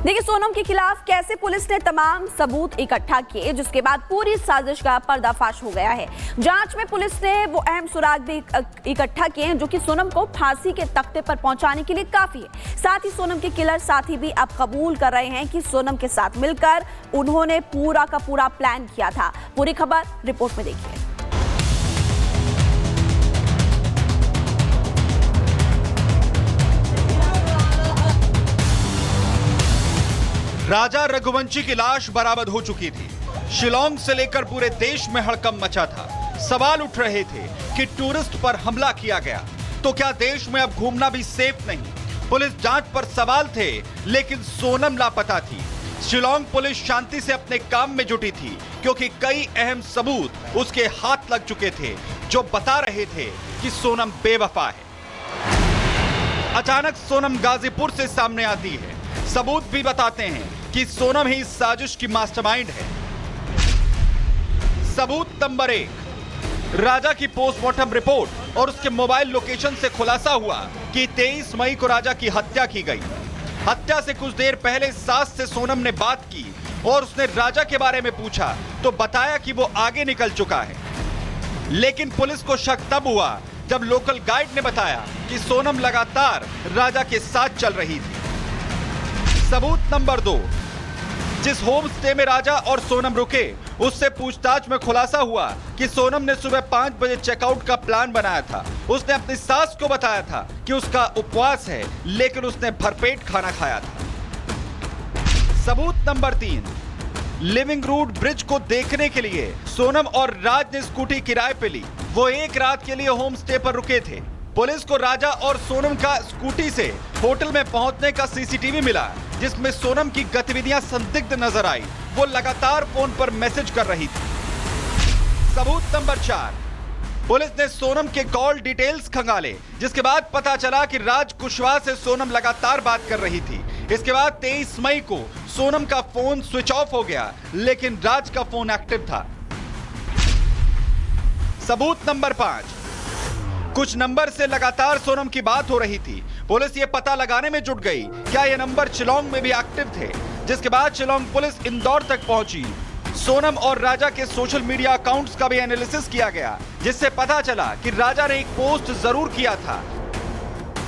देखिए, सोनम के खिलाफ कैसे पुलिस ने तमाम सबूत इकट्ठा किए, जिसके बाद पूरी साजिश का पर्दाफाश हो गया है। जांच में पुलिस ने वो अहम सुराग भी इकट्ठा किए हैं जो कि सोनम को फांसी के तख्ते पर पहुंचाने के लिए काफी है। साथ ही सोनम के किलर साथी भी अब कबूल कर रहे हैं कि सोनम के साथ मिलकर उन्होंने पूरा का पूरा प्लान किया था। पूरी खबर रिपोर्ट में देखिए। राजा रघुवंशी की लाश बरामद हो चुकी थी। शिलांग से लेकर पूरे देश में हड़कंप मचा था। सवाल उठ रहे थे कि टूरिस्ट पर हमला किया गया तो क्या देश में अब घूमना भी सेफ नहीं। पुलिस जांच पर सवाल थे, लेकिन सोनम लापता थी। शिलांग पुलिस शांति से अपने काम में जुटी थी क्योंकि कई अहम सबूत उसके हाथ लग चुके थे जो बता रहे थे कि सोनम बेवफा है। अचानक सोनम गाजीपुर से सामने आती है। सबूत भी बताते हैं कि सोनम ही इस साजिश की मास्टरमाइंड है। सबूत नंबर 1, राजा की पोस्टमार्टम रिपोर्ट और उसके मोबाइल लोकेशन से खुलासा हुआ कि 23 मई को राजा की हत्या की गई। हत्या से कुछ देर पहले सास से सोनम ने बात की और उसने राजा के बारे में पूछा तो बताया कि वो आगे निकल चुका है। लेकिन पुलिस को शक तब हुआ जब लोकल गाइड ने बताया कि सोनम लगातार राजा के साथ चल रही थी। सबूत नंबर 2, जिस होम स्टे में राजा और सोनम रुके उससे पूछताछ में खुलासा हुआ कि सोनम ने सुबह 5 बजे चेकआउट का प्लान बनाया था। उसने अपनी सास को बताया था कि उसका उपवास है, लेकिन उसने भरपेट खाना खाया था। सबूत नंबर 3, लिविंग रूट ब्रिज को देखने के लिए सोनम और राज ने स्कूटी किराए पे ली। वो एक रात के लिए होम स्टे पर रुके थे। पुलिस को राजा और सोनम का स्कूटी से होटल में पहुंचने का सीसीटीवी मिला, जिसमें सोनम की गतिविधियां संदिग्ध नजर आई। वो लगातार फोन पर मैसेज कर रही थी। सबूत नंबर 4, पुलिस ने सोनम के कॉल डिटेल्स खंगाले, जिसके बाद पता चला कि राज कुशवाहा से सोनम लगातार बात कर रही थी। इसके बाद 23 मई को सोनम का फोन स्विच ऑफ हो गया, लेकिन राज का फोन एक्टिव था। सबूत नंबर 5, कुछ नंबर से लगातार सोनम की बात हो रही थी। पुलिस ये पता लगाने में जुट गई क्या ये नंबर शिलांग में भी एक्टिव थे, जिसके बाद शिलांग पुलिस इंदौर तक पहुंची। सोनम और राजा के सोशल मीडिया अकाउंट्स का भी एनालिसिस किया गया, जिससे पता चला कि राजा ने एक पोस्ट जरूर किया था।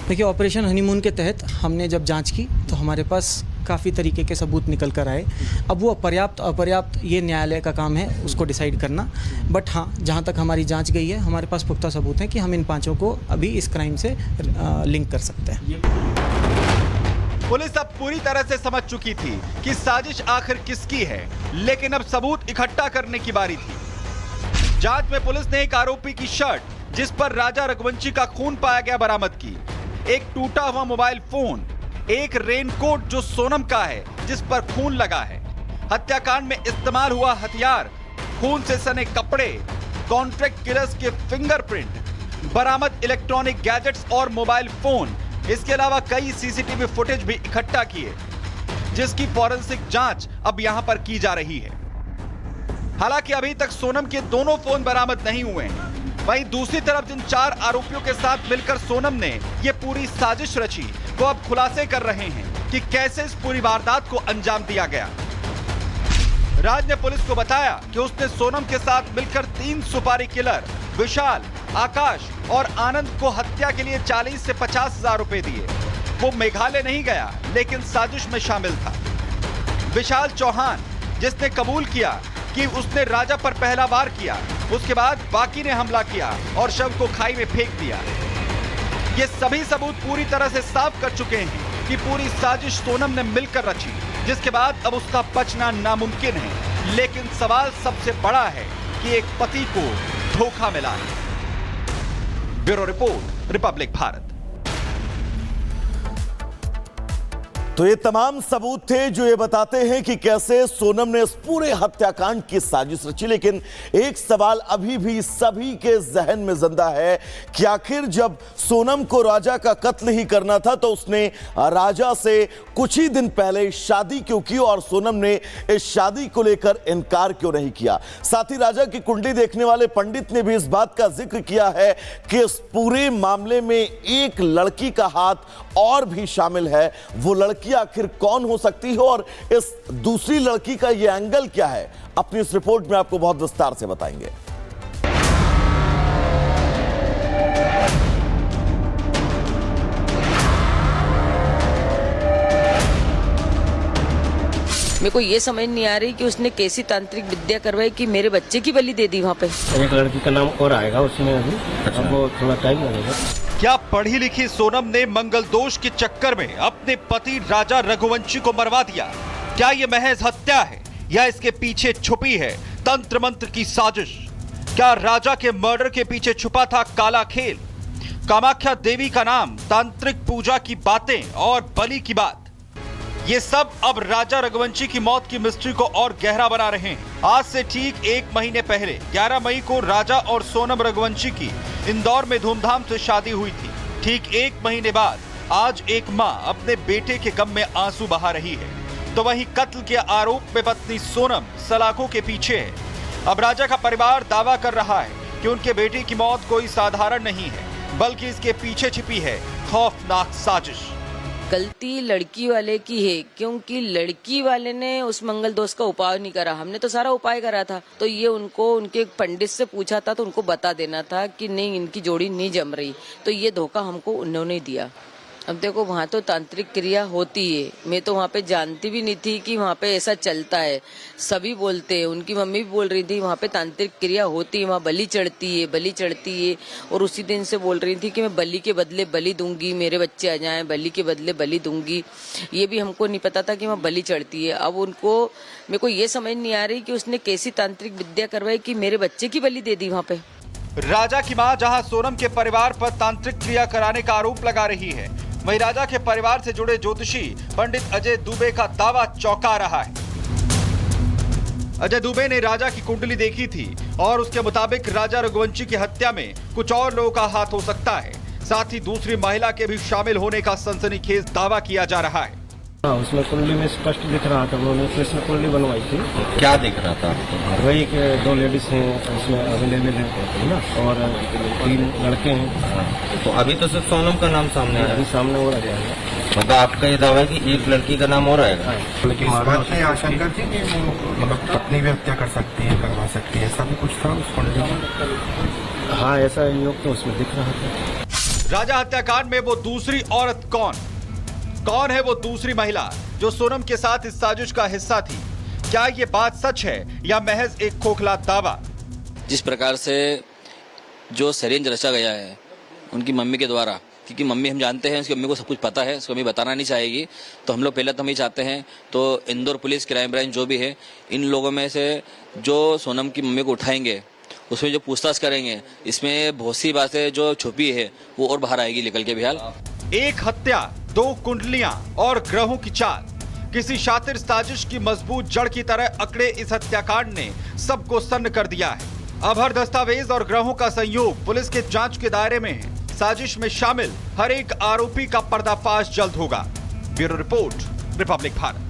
देखिए, ऑपरेशन हनीमून के तहत हमने जब जांच की तो हमारे पास काफ़ी तरीके के सबूत निकल कर आए। अब वो पर्याप्त अपर्याप्त ये न्यायालय का काम है उसको डिसाइड करना। बट हाँ, जहाँ तक हमारी जांच गई है हमारे पास पुख्ता सबूत हैं कि हम इन 5 को अभी इस क्राइम से लिंक कर सकते हैं। पुलिस अब पूरी तरह से समझ चुकी थी कि साजिश आखिर किसकी है, लेकिन अब सबूत इकट्ठा करने की बारी थी। जांच में पुलिस ने एक आरोपी की शर्ट जिस पर राजा रघुवंशी का खून पाया गया बरामद की, एक टूटा हुआ मोबाइल फोन, एक रेनकोट जो सोनम का है जिस पर खून लगा है, हत्याकांड में इस्तेमाल हुआ हथियार, खून से सने कपड़े, कॉन्ट्रैक्ट किलर्स के फिंगरप्रिंट, बरामद इलेक्ट्रॉनिक गैजेट्स और मोबाइल फोन। इसके अलावा कई सीसीटीवी फुटेज भी इकट्ठा किए, जिसकी फॉरेंसिक जांच अब यहां पर की जा रही है। हालांकि अभी तक सोनम के दोनों फोन बरामद नहीं हुए हैं। वहीं दूसरी तरफ जिन 4 आरोपियों के साथ मिलकर सोनम ने ये पूरी साजिश रची, वो अब खुलासे कर रहे हैं कि कैसे इस पूरी वारदात को अंजाम दिया गया। राज ने पुलिस को बताया कि उसने सोनम के साथ मिलकर 3 सुपारी किलर विशाल, आकाश और आनंद को हत्या के लिए 40 से 50 हजार रुपए दिए। वो मेघालय नहीं गया, लेकिन साजिश में शामिल था। विशाल चौहान, जिसने कबूल किया कि उसने राजा पर पहला वार किया, उसके बाद बाकी ने हमला किया और शव को खाई में फेंक दिया। ये सभी सबूत पूरी तरह से साफ कर चुके हैं कि पूरी साजिश सोनम ने मिलकर रची, जिसके बाद अब उसका बचना नामुमकिन है। लेकिन सवाल सबसे बड़ा है कि एक पति को धोखा मिला है। Bureau report, Republic Bharat. तो ये तमाम सबूत थे जो ये बताते हैं कि कैसे सोनम ने इस पूरे हत्याकांड की साजिश रची। लेकिन एक सवाल अभी भी सभी के जहन में जिंदा है कि आखिर जब सोनम को राजा का कत्ल ही करना था तो उसने राजा से कुछ ही दिन पहले शादी क्यों की और सोनम ने इस शादी को लेकर इनकार क्यों नहीं किया। साथ ही राजा की कुंडली देखने वाले पंडित ने भी इस बात का जिक्र किया है कि इस पूरे मामले में एक लड़की का हाथ और भी शामिल है। वो लड़की लड़की आखिर कौन हो सकती है और इस दूसरी लड़की का यह एंगल क्या है, अपनी इस रिपोर्ट में आपको बहुत विस्तार से बताएंगे। मेरे को ये समझ नहीं आ रही कि उसने कैसी तांत्रिक विद्या करवाई कि मेरे बच्चे की बलि दे दी वहाँ पे। एक लड़की का नाम और आएगा उसमें अभी, अब वो थोड़ा टाइम लगेगा। क्या पढ़ी लिखी सोनम ने मंगल दोष के चक्कर में अपने पति राजा रघुवंशी को मरवा दिया? क्या ये महज हत्या है या इसके पीछे छुपी है तंत्र मंत्र की साजिश? क्या राजा के मर्डर के पीछे छुपा था काला खेल? कामाख्या देवी का नाम, तांत्रिक पूजा की बातें और बलि की बात, ये सब अब राजा रघुवंशी की मौत की मिस्ट्री को और गहरा बना रहे हैं। आज से ठीक 1 महीने पहले 11 मई को राजा और सोनम रघुवंशी की इंदौर में धूमधाम से शादी हुई थी। ठीक 1 महीने बाद आज एक मां अपने बेटे के गम में आंसू बहा रही है, तो वहीं कत्ल के आरोप में पत्नी सोनम सलाखों के पीछे है। अब राजा का परिवार दावा कर रहा है कि उनके बेटे की मौत कोई साधारण नहीं है, बल्कि इसके पीछे छिपी है खौफनाक साजिश। गलती लड़की वाले की है, क्योंकि लड़की वाले ने उस मंगल दोष का उपाय नहीं करा। हमने तो सारा उपाय करा था, तो ये उनको उनके पंडित से पूछा था तो उनको बता देना था कि नहीं, इनकी जोड़ी नहीं जम रही, तो ये धोखा हमको उन्होंने दिया। अब देखो, वहाँ तो तांत्रिक क्रिया होती है, मैं तो वहाँ पे जानती भी नहीं थी कि वहाँ पे ऐसा चलता है। सभी बोलते हैं, उनकी मम्मी भी बोल रही थी वहाँ पे तांत्रिक क्रिया होती है, वहाँ बलि चढ़ती है। और उसी दिन से बोल रही थी कि मैं बलि के बदले बलि दूंगी, मेरे बच्चे आ जाएं, बलि के बदले बलि दूंगी। ये भी हमको नहीं पता था कि वहाँ बलि चढ़ती है। अब मेरे को ये समझ नहीं आ रही कि उसने कैसी तांत्रिक विद्या करवाई कि मेरे बच्चे की बलि दे दी वहाँ पे। राजा की मां जहां सोनम के परिवार पर तांत्रिक क्रिया कराने का आरोप लगा रही है, वहीं राजा के परिवार से जुड़े ज्योतिषी पंडित अजय दुबे का दावा चौंका रहा है। अजय दुबे ने राजा की कुंडली देखी थी और उसके मुताबिक राजा रघुवंशी की हत्या में कुछ और लोगों का हाथ हो सकता है। साथ ही दूसरी महिला के भी शामिल होने का सनसनीखेज दावा किया जा रहा है। उसमें कुंडली में स्पष्ट दिख रहा था, उन्होंने कृष्ण कुंडली बनवाई थी। क्या दिख रहा था? वही कि 2 लेडीज हैं उसमें अवेलेबल है ना, और 3 लड़के हैं। तो अभी तो सिर्फ सोनम का नाम सामने आया, अभी सामने हो रहा है। मतलब आपका ये दावा है कि एक लड़की का नाम और आएगा? लेकिन इस बात से आशंका थी कि वो मतलब पत्नी भी हत्या कर सकती है, करवा सकती है, ऐसा भी कुछ था उस कुंडली में? हाँ, ऐसा योग तो उसमें दिख रहा था। राजा हत्याकांड में वो दूसरी औरत कौन है वो दूसरी महिला जो सोनम के साथ इस साजिश का हिस्सा थी? क्या ये बात सच है या महज एक खोखला दावा? जिस प्रकार से जो षड्यंत्र रचा गया है उनकी मम्मी के द्वारा, क्योंकि मम्मी हम जानते हैं, उसकी मम्मी को सब कुछ पता है, उसको मम्मी बताना नहीं चाहेगी, तो हम लोग पहले तो हम ही चाहते हैं तो इंदौर पुलिस, क्राइम ब्रांच जो भी है, इन लोगों में से जो सोनम की मम्मी को उठाएंगे, उसमें जो पूछताछ करेंगे, इसमें बहुत सी बातें जो छुपी है वो और बाहर आएगी निकल के। बिहार एक हत्या, 2 कुंडलियां और ग्रहों की चाल, किसी शातिर साजिश की मजबूत जड़ की तरह अकड़े इस हत्याकांड ने सबको सन्न कर दिया है। अब हर दस्तावेज और ग्रहों का संयोग पुलिस के जांच के दायरे में है। साजिश में शामिल हर एक आरोपी का पर्दाफाश जल्द होगा। Bureau report, Republic Bharat.